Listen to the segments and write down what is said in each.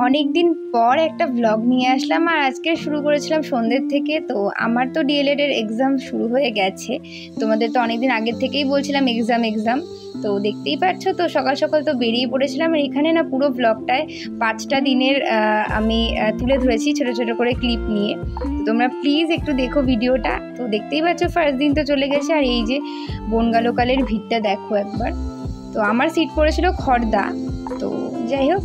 অনেক দিন পর একটা ব্লগ নিয়ে আসলাম আর আজকে শুরু করেছিলাম সন্ধ্যের থেকে। তো আমার তো ডিএলএড এর এক্সাম শুরু হয়ে গেছে, তোমাদের তো অনেকদিন আগের থেকেই বলছিলাম এক্সাম। তো দেখতেই পাচ্ছ, তো সকাল সকাল তো বেরিয়ে পড়েছিলাম। আর এখানে না পুরো ব্লগটায় 5টা দিনের আমি তুলে ধরেছি ছোট ছোট করে ক্লিপ নিয়ে। তো তোমরা প্লিজ একটু দেখো ভিডিওটা। তো দেখতেই পাচ্ছ ফার্স্ট দিন তো চলে গেছে, আর এই যে বনগালোকালের ভিড়টা দেখো একবার। তো আমার সিট পড়েছিল খড়দা। তো যাই হোক,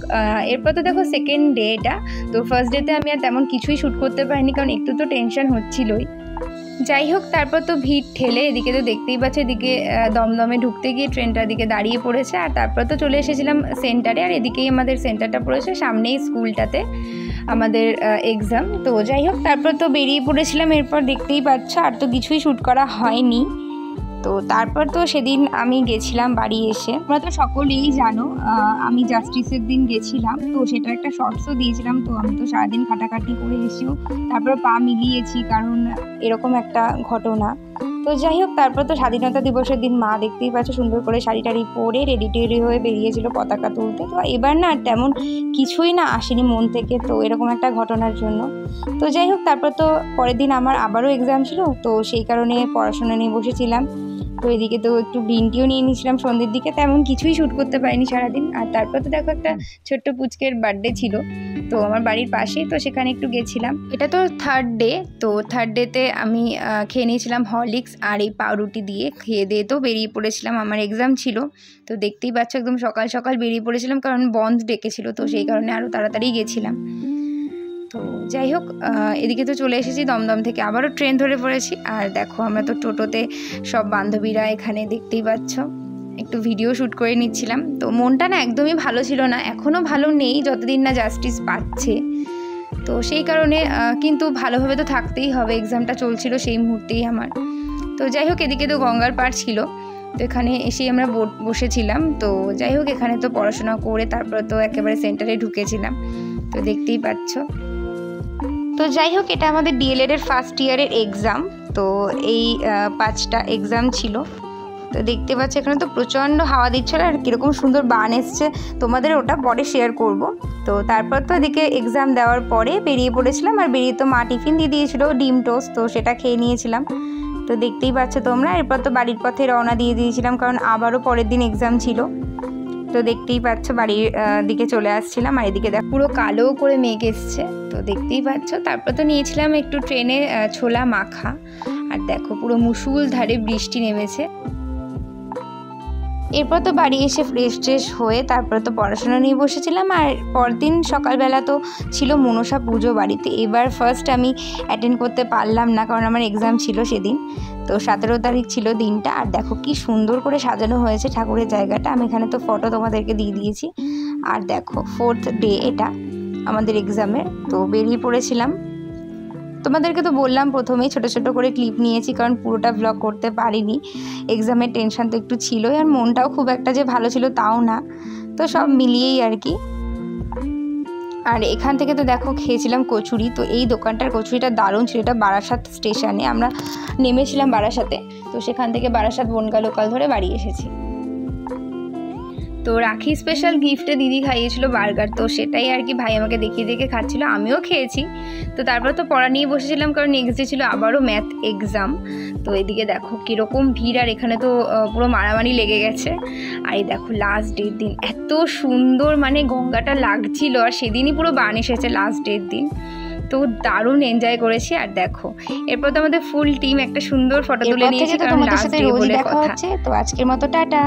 এরপর তো দেখো সেকেন্ড ডে এটা। তো ফার্স্ট ডেতে আমি আর তেমন কিছুই শ্যুট করতে পারিনি, কারণ একটু তো টেনশন হচ্ছিলই। যাই হোক, তারপর তো ভিড় ঠেলে এদিকে তো দেখতেই পাচ্ছ, এদিকে দমদমে ঢুকতে গিয়ে ট্রেনটা এদিকে দাঁড়িয়ে পড়েছে। আর তারপর তো চলে এসেছিলাম সেন্টারে, আর এদিকেই আমাদের সেন্টারটা পড়েছে, সামনেই স্কুলটাতে আমাদের এক্সাম। তো যাই হোক, তারপর তো বেরিয়ে পড়েছিলাম। এরপর দেখতেই পাচ্ছ আর তো কিছুই শ্যুট করা হয়নি। তো তারপর তো সেদিন আমি গেছিলাম বাড়ি এসে। তোমরা তো সকলেই জানো আমি জাস্টিসের দিন গেছিলাম, তো সেটা একটা শর্টসও দিয়েছিলাম। তো আমি তো সারাদিন খাটাখাটি করে এসেও তারপর পা মিলিয়েছি, কারণ এরকম একটা ঘটনা। তো যাই হোক, তারপর তো স্বাধীনতা দিবসের দিন মা দেখতেই পাচ্ছ সুন্দর করে শাড়ি টাড়ি পরে রেডি টেডি হয়ে বেরিয়েছিল পতাকা তুলতে। তো এবার না তেমন কিছুই না আসেনি মন থেকে, তো এরকম একটা ঘটনার জন্য। তো যাই হোক, তারপর তো পরের দিন আমার আবারও এক্সাম ছিল, তো সেই কারণে পড়াশোনা নিয়ে বসেছিলাম। তো এদিকে তো একটু গ্রিন টিও নিয়ে নিয়েছিলাম সন্ধ্যের দিকে, তেমন কিছুই শ্যুট করতে পারিনি সারাদিন। আর তারপর তো দেখো একটা ছোট্ট পুচকের বার্থডে ছিল, তো আমার বাড়ির পাশেই, তো সেখানে একটু গেছিলাম। এটা তো থার্ড ডে। তো থার্ড ডেতে আমি খেয়ে নিয়েছিলাম হরলিক্স আর এই পাউরুটি দিয়ে। খেয়ে দিয়ে তো বেরিয়ে পড়েছিলাম, আমার এক্সাম ছিল। তো দেখতেই পাচ্ছ একদম সকাল সকাল বেরিয়ে পড়েছিলাম, কারণ বন্ধ ডেকেছিল, তো সেই কারণে আরও তাড়াতাড়ি গেছিলাম। তো যাই হোক, এদিকে তো চলে এসেছি দমদম থেকে, আবারও ট্রেন ধরে পড়েছি। আর দেখো আমরা তো টোটোতে সব বান্ধবীরা এখানে দেখতেই পাচ্ছ, একটু ভিডিও শ্যুট করে নিচ্ছিলাম। তো মনটা না একদমই ভালো ছিল না, এখনও ভালো নেই যতদিন না জাস্টিস পাচ্ছে। তো সেই কারণে কিন্তু ভালোভাবে তো থাকতেই হবে, এক্সামটা চলছিল সেই মুহূর্তেই আমার। তো যাই হোক, এদিকে তো গঙ্গার পাড় ছিল, তো এখানে এসেই আমরা বসেছিলাম। তো যাই হোক, এখানে তো পড়াশোনা করে তারপর তো একেবারে সেন্টারে ঢুকেছিলাম, তো দেখতেই পাচ্ছ। তো যাই হোক, এটা আমাদের ডিএলএড এর ফার্স্ট ইয়ারের এক্সাম। তো এই 5টা এক্সাম ছিল। তো দেখতে পাচ্ছ এখানে তো প্রচণ্ড হাওয়া দিচ্ছিল, আর কীরকম সুন্দর বান এসছে, তোমাদের ওটা পরে শেয়ার করব। তো তারপর তো এদিকে এক্সাম দেওয়ার পরে বেরিয়ে পড়েছিলাম, আর বেরিয়ে তো মা টিফিন দিয়ে দিয়েছিল ডিম টোস্ট, তো সেটা খেয়ে নিয়েছিলাম। তো দেখতেই পাচ্ছ তোমরা, এরপর তো বাড়ির পথে রওনা দিয়ে দিয়েছিলাম, কারণ আবারও পরের দিন এক্সাম ছিল। তো দেখতেই পাচ্ছ বাড়ির দিকে চলে আসছিলাম, আর এদিকে দেখ পুরো কালো করে মেঘ এসছে, তো দেখতেই পাচ্ছ। তারপর তো নিয়েছিলাম একটু ট্রেনে ছোলা মাখা, আর দেখো পুরো মুষলধারে বৃষ্টি নেমেছে। এরপর তো বাড়ি এসে ফ্রেশ হয়ে তারপরে তো পড়াশোনা নিয়ে বসেছিলাম। আর পরদিন সকালবেলা তো ছিল মনসা পুজো বাড়িতে। এবার ফার্স্ট আমি অ্যাটেন্ড করতে পারলাম না, কারণ আমার এক্সাম ছিল সেদিন। তো 17 তারিখ ছিল দিনটা। আর দেখো কি সুন্দর করে সাজানো হয়েছে ঠাকুরের জায়গাটা, আমি এখানে তো ফটো তোমাদেরকে দিয়ে দিয়েছি। আর দেখো 4th ডে এটা আমাদের এক্সামের। তো বেরিয়ে পড়েছিলাম, তোমাদেরকে তো বললাম প্রথমেই ছোট ছোট করে ক্লিপ নিয়েছি, কারণ পুরোটা ব্লগ করতে পারিনি। এক্সামের টেনশন তো একটু ছিলই, আর মনটাও খুব একটা যে ভালো ছিল তাও না। তো সব মিলিয়েই আর কি। আর এখান থেকে তো দেখো খেয়েছিলাম কচুরি। তো এই দোকানটার কচুরিটা দারুণ ছিল, এটা বারাসাত স্টেশনে আমরা নেমেছিলাম বারাসাতে। তো সেখান থেকে বারাসাত বনগা লোকাল ধরে বাড়ি এসেছি। তো রাখি স্পেশাল গিফটে দিদি খাইয়েছিল বার্গার, তো সেটাই আর কি ভাই আমাকে দেখিয়ে দেখে খাচ্ছিল, আমিও খেয়েছি। তো তারপর তো পড়া নিয়ে বসেছিলাম, কারণ নেক্সট ডে ছিল আবারও ম্যাথ এক্সাম। তো এদিকে দেখো কীরকম ভিড়, আর এখানে তো পুরো মারামারি লেগে গেছে। আর এই দেখো লাস্ট ডের দিন এত সুন্দর মানে গঙ্গাটা লাগছিল, আর সেদিনই পুরো বান এসেছে লাস্ট ডের দিন। তো দারুণ এনজয় করেছি। আর দেখো এরপর তো আমাদের ফুল টিম একটা সুন্দর ফটো তুলে নিয়েছি, কারণ লাস্ট ডে বলে কথা। তো আজকের মতো টাটা।